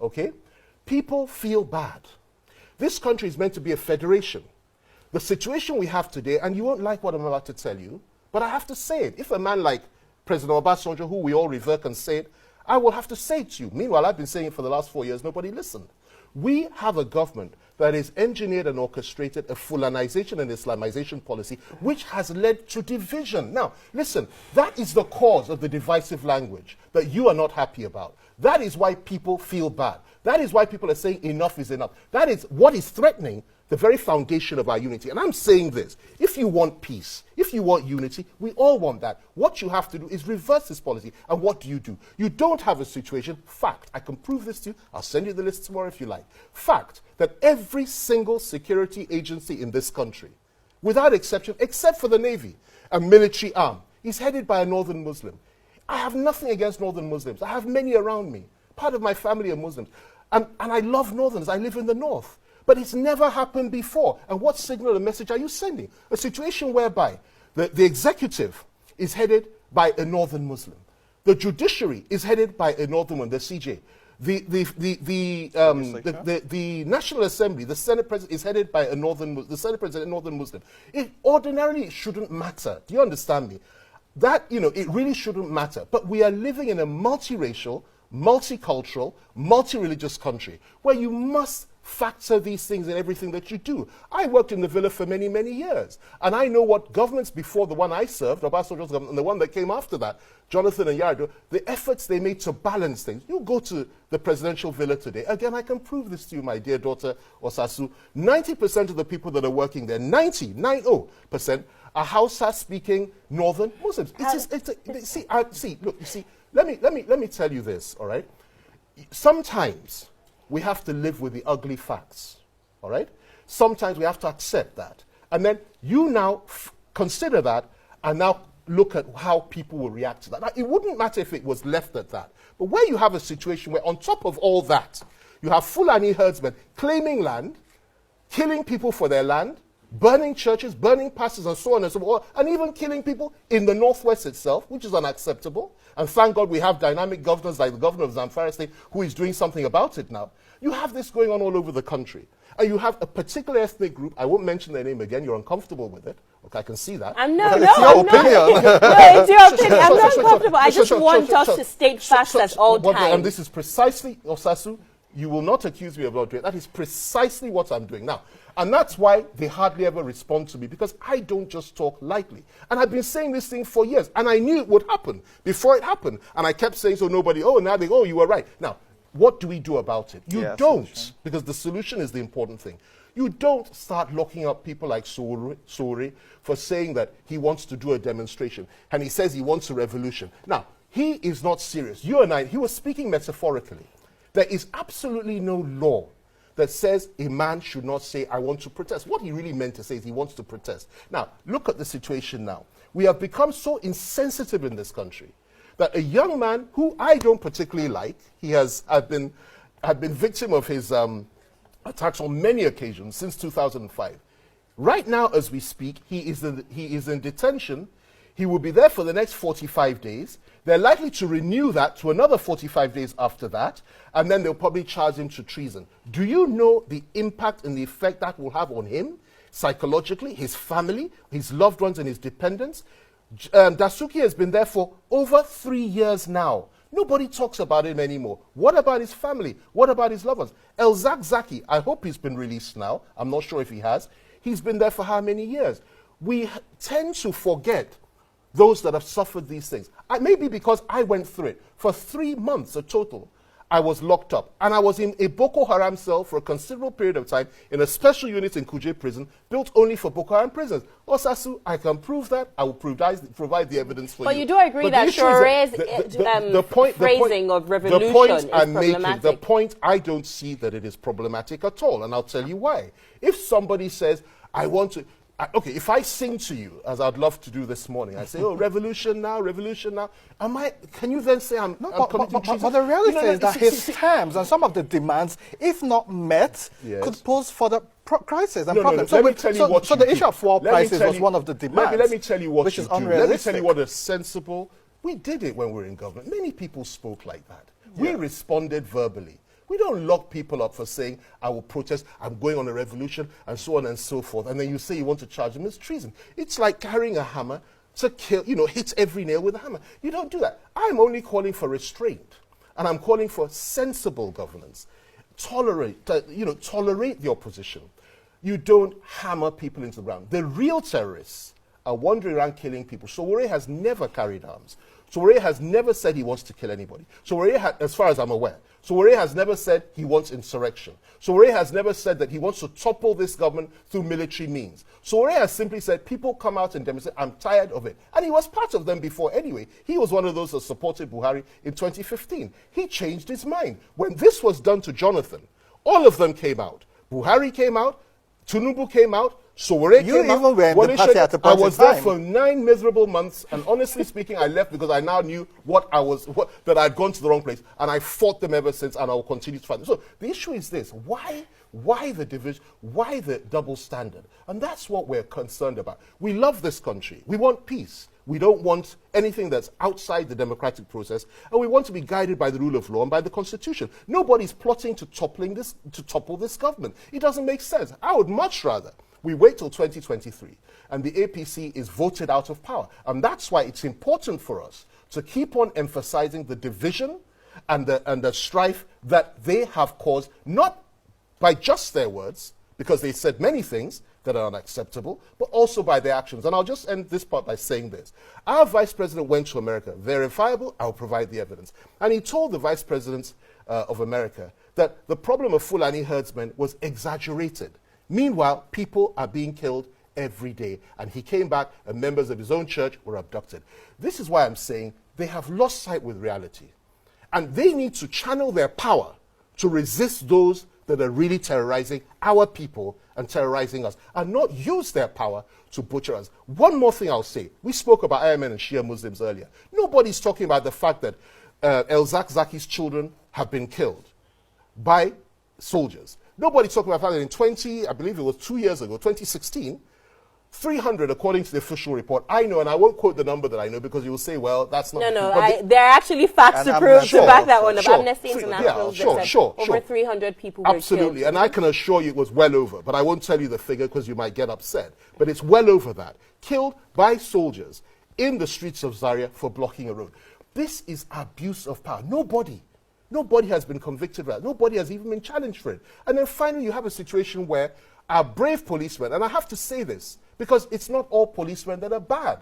okay? People feel bad. This country is meant to be a federation. The situation we have today, and you won't like what I'm about to tell you, but I have to say it. If a man like President Obasanjo, who we all revere, can say it, I will have to say it to you. Meanwhile, I've been saying it for the last 4 years, nobody listened. We have a government that has engineered and orchestrated a Fulanization and Islamization policy, which has led to division. Now, listen, that is the cause of the divisive language that you are not happy about. That is why people feel bad. That is why people are saying enough is enough. That is what is threatening the very foundation of our unity. And I'm saying this, if you want peace, if you want unity, we all want that. What you have to do is reverse this policy. And what do? You don't have a situation, fact, I can prove this to you, I'll send you the list tomorrow if you like, fact, that every single security agency in this country, without exception, except for the Navy, a military arm, is headed by a Northern Muslim. I have nothing against Northern Muslims. I have many around me. Part of my family are Muslims. And I love Northerners. I live in the North. But it's never happened before. And what signal and message are you sending? A situation whereby the executive is headed by a Northern Muslim. The judiciary is headed by a Northern one, the CJ. The National Assembly, the Senate President, is headed by a the Senate President, a Northern Muslim. It ordinarily shouldn't matter. Do you understand me? That, it really shouldn't matter. But we are living in a multiracial, multicultural, multi-religious country where you must factor these things in everything that you do. I worked in the villa for many, many years. And I know what governments before the one I served, Obasanjo's government, and the one that came after that, Jonathan and Yar'Adua, the efforts they made to balance things. You go to the presidential villa today. Again, I can prove this to you, my dear daughter Osasu. 90% of the people that are working there, 90% are Hausa-speaking Northern Muslims. Let me tell you this, all right? Sometimes we have to live with the ugly facts, all right? Sometimes we have to accept that. And then you now consider that and now look at how people will react to that. Now, it wouldn't matter if it was left at that. But where you have a situation where on top of all that, you have Fulani herdsmen claiming land, killing people for their land, burning churches, burning pastors, and so on and so forth, and even killing people in the Northwest itself, which is unacceptable. And thank God we have dynamic governors like the governor of Zamfara State who is doing something about it now. You have this going on all over the country. And you have a particular ethnic group, I won't mention their name again, you're uncomfortable with it. Okay, I can see that. It's your opinion. No, it's your opinion. I'm not uncomfortable. I just want us to state facts at all times. And this is precisely, Osasu, you will not accuse me of not doing it. That is precisely what I'm doing now. And that's why they hardly ever respond to me, because I don't just talk lightly. And I've been saying this thing for years, and I knew it would happen before it happened. And I kept saying, so nobody, now they go, you were right. Now, what do we do about it? You don't, because the solution is the important thing. You don't start locking up people like Suri for saying that he wants to do a demonstration, and he says he wants a revolution. Now, he is not serious. You and I, he was speaking metaphorically. There is absolutely no law that says a man should not say, I want to protest. What he really meant to say is he wants to protest. Now, look at the situation now. We have become so insensitive in this country that a young man who I don't particularly like, I've been victim of his attacks on many occasions since 2005. Right now, as we speak, he is in detention. He will be there for the next 45 days. They're likely to renew that to another 45 days after that, and then they'll probably charge him to treason. Do you know the impact and the effect that will have on him, psychologically, his family, his loved ones, and his dependents? Dasuki has been there for over 3 years now. Nobody talks about him anymore. What about his family? What about his loved ones? Elzak Zaki, I hope he's been released now. I'm not sure if he has. He's been there for how many years? We tend to forget those that have suffered these things. Maybe because I went through it. For 3 months, a total, I was locked up. And I was in a Boko Haram cell for a considerable period of time in a special unit in Kuje prison, built only for Boko Haram prisoners. Osasu, I can prove that. I will provide the evidence for you. But you do agree that Shore's phrasing of revolution is problematic. The point, I don't see that it is problematic at all. And I'll tell you why. If somebody says, I want to... Okay, if I sing to you, as I'd love to do this morning, I say, oh, revolution now, can you then say I'm committing treason? But the reality is that his terms and some of the demands, if not met, could pose further crisis and problems. So the issue of fuel prices was one of the demands. Let me tell you what which you is do. unrealistic. Let me tell you what is sensible. We did it when we were in government. Many people spoke like that. We responded verbally. We don't lock people up for saying, I will protest, I'm going on a revolution, and so on and so forth. And then you say you want to charge them as treason. It's like carrying a hammer to kill, hit every nail with a hammer. You don't do that. I'm only calling for restraint. And I'm calling for sensible governance. Tolerate the opposition. You don't hammer people into the ground. The real terrorists are wandering around killing people. Sowore has never carried arms. Sowore has never said he wants to kill anybody. Sowore, as far as I'm aware, Sowore has never said he wants insurrection. Sowore has never said that he wants to topple this government through military means. Sowore has simply said, people come out and demonstrate, I'm tired of it. And he was part of them before anyway. He was one of those that supported Buhari in 2015. He changed his mind. When this was done to Jonathan, all of them came out. Buhari came out, Tinubu came out, Sowore came out. You even were in the party at the point I was there for 9 miserable months, and honestly speaking, I left because I now knew that I'd gone to the wrong place, and I fought them ever since, and I will continue to fight them. So the issue is this: why the division? Why the double standard? And that's what we're concerned about. We love this country. We want peace. We don't want anything that's outside the democratic process, and we want to be guided by the rule of law and by the Constitution. Nobody's plotting to topple this government. It doesn't make sense. I would much rather we wait till 2023 and the APC is voted out of power. And that's why it's important for us to keep on emphasizing the division and the strife that they have caused, not by just their words, because they said many things that are unacceptable, but also by their actions. And I'll just end this part by saying this. Our vice president went to America. Verifiable, I'll provide the evidence. And he told the vice presidents of America that the problem of Fulani herdsmen was exaggerated. Meanwhile, people are being killed every day. And he came back and members of his own church were abducted. This is why I'm saying they have lost sight with reality. And they need to channel their power to resist those that are really terrorizing our people and terrorizing us, and not use their power to butcher us. One more thing I'll say. We spoke about Ayman and Shia Muslims earlier. Nobody's talking about the fact that El Zakzaki's children have been killed by soldiers. Nobody's talking about the fact that I believe it was 2 years ago, 2016, 300, according to the official report. I know, and I won't quote the number that I know because you will say, well, that's not... there are actually facts to back that one up. Amnesty International said over 300 people were killed. Absolutely, and I can assure you it was well over, but I won't tell you the figure because you might get upset. But it's well over that. Killed by soldiers in the streets of Zaria for blocking a road. This is abuse of power. Nobody has been convicted for that. Nobody has even been challenged for it. And then finally you have a situation where our brave policemen, and I have to say this, because it's not all policemen that are bad.